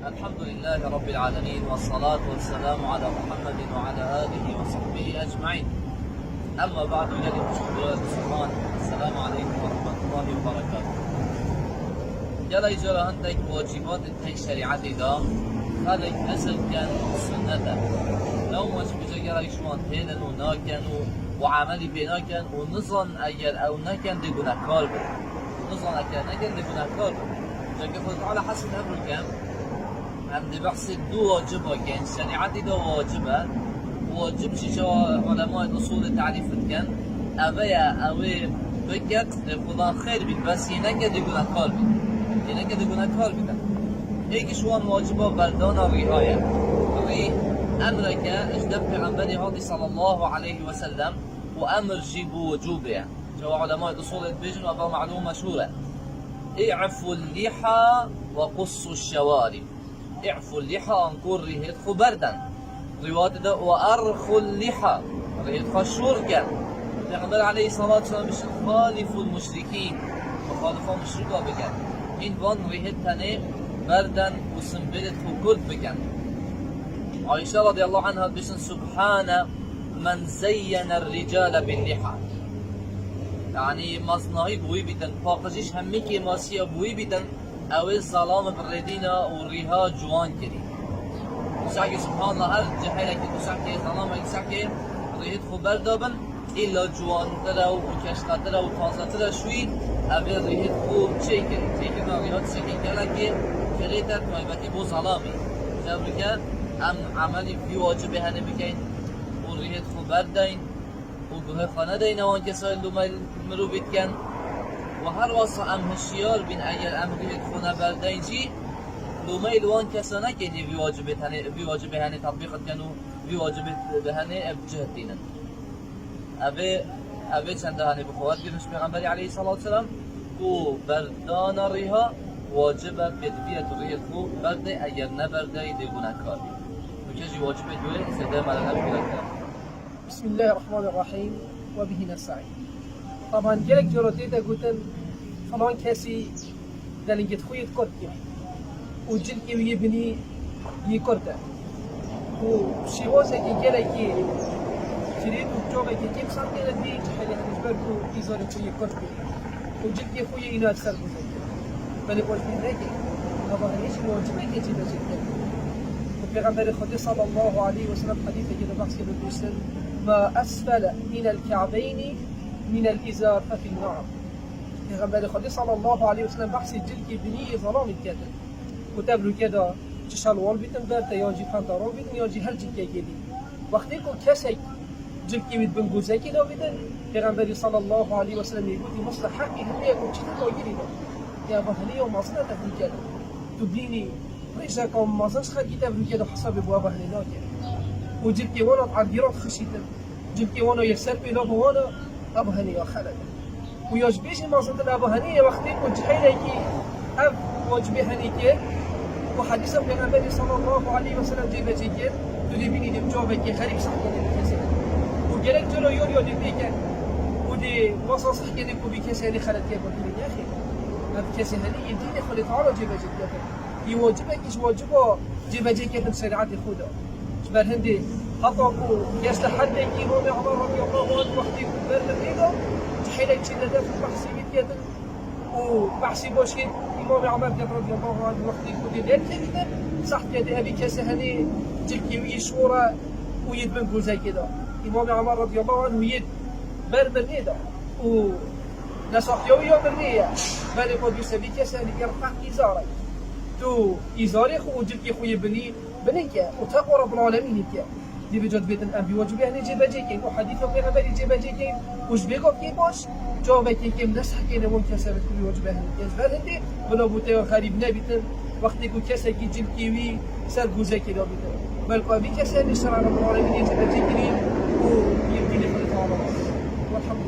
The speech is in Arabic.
الحمد لله رب العالمين، والصلاة والسلام على محمد وعلى آله وصحبه أجمعين. أما بعد، يلي مشكلات سبحان. السلام عليكم ورحمة الله وبركاته. يلا يجرى عندك واجبات انتهي شريعة دا هذا أصل كان سنة لو مش بجرى يشوان هيلن وناكن وعملي بناكن ونظن أجر أو نكن دي جناكار بي نظن أجر نكن دي جناكار بي جاكي خلط على حسب أمر كام عندي بحث دو واجبة كان شريعة دا واجب شجاع علماء الأصول التعريف كان أبيا أوي بكت خدا خير بي بس ينكن دي جناكار بي ينكن دي جناكار بي هيك شوان واجبة بردان الرعاية أمرك اجدب پیغمبر هادي صلى الله عليه وسلم وأمر جيبوا وجوبه جو علماء الأصول البيجن وأبا معلومة مشهورة. اعفوا اللحى وقصوا الشوارب. اعفوا اللحى أنكور ريهت خبردا رواية ده وأرخوا اللحى ريهت خشور كان پیغمبر عليه الصلاة والسلام مش خالفوا المشركين وخالفوا مشركوا بكان إن وان ريهت تاني بردا وسنبلت وكرد بكان. عائشة رضي الله عنها بسن سبحان من زين الرجال باللحى يعني مصنعي بوي بدن فاقجيش هميكي ماسيا بوي بدن او الظلام بردينا وريها جوان كري وساكي سبحان الله هر جحيلك وساكي ظلامك ساكي ريهت خبر دابن إلا جوان ترى وكشتا ترى وتازة ترى شوي أبي ريهت خوب چه كري ريهت سكي كلاكي كريتر كايبتي بو ظلامي جابركا ام عملی فی واجبه هنه بکن و ریهت خبر دین و گوه خانه دین وان کسای لومای مرو بیتکن و هر واسه ام هشیار بین اگر ام ریهت خونه بردین جی لومای لوان کسا نکنی فی واجبه هنه تطبیقت کن و فی واجبه هنه ابجهد دینن اوه چنده هنه بخواد بیرنش پیغمبری علیه الصلاة والسلام و بردان ریها واجبه بدبیت ریهت خوب برده اگر نبرده دیگونه کار بسم الله الرحمن الرحيم وبه نستعين. طبعا جلك جراتيتا قلتن فلان كاسي دلنجت خويت كرتي وجلكي ويبني يكرتا وشيوازا كي جلكي شريط وجوغا كي كيف سانتي لدي جحالي هنجبركو إزاري خوي كرتي وجلكي خوي إناد سربوزا بل قلت لك هذا هنيش الواجبين يجب جدا. پیغمبر خدا صلی الله علیه و سلم حدیث جدا بحث کرده ما اسفل من الكعبين من الازار ففي النار. پیغمبر خدا صلی الله علیه و سلم بحث جلکی بنی ظلام کرده کتاب رو کده چه شلوار بیتن برده یا جی پنتارون بیتن یا جی هر جلکی گیدی وقتی که کسی جلکی بیت بنگوزه کده بیتن پیغمبر صلی الله علیه و سلم میگویی مثل حقی همیه که چی تاگیری ده یا بهنی و مصنع تفری کده تو دینی ريشا كم مازنش خد كتاب كده حساب بوابه هناك وجبت وانا عالجيرات خشيتن جبت وانا يسر بلا وانا ابو هنيه خلد ويجبيش مازن ابو هنيه وقتي وجحيلكي اب وجبي هنيك وحديث النبي صلى الله عليه وسلم جيب جيك تدي بيني بجوبك غريب صح كده كسر وجلك جلو يوريو دي بيك ودي وصل صح كده كوبي كسر خلد يا ابو يا اخي هذا كسر هنيه دي خلت تعالى جيب جيك يواجبك إيش واجبه جيب جيك في الشريعة خدا شبر هندي حطوا يستحد كي إمام عمر رضي الله عنه وقتي برد إيده تحيل شيء ده في البحث كده وبحث بوشي إمام عمر رضي الله عنه وقتي كده كده صح كده أبي كاسة هني تلكي ويشورة ويد بنقول زي كده إمام عمر رضي الله عنه ويد برد إيده و نصح يوم النية بل يقول يسبي كاسة اللي يرفع إزاري تو إزاري خو وجبكي خوي بنيك وتقوى رب العالمين كيا دي بجد بيتن أبي واجبي هني جيب جيكين وحديث وبيغمبري جيب جيكين وش بيقف كي باش جوابك كيم نسح كينا ممكن سبت كل واجبي هني يزبر هندي بنابوتي وخريب نبيتن وقتي كو كاسا كي جيب كيوي سر جوزي كي نبيتن بل أبي كاسا اللي شرع رب العالمين جيب جيكين ويبكي لخلق الله والحمد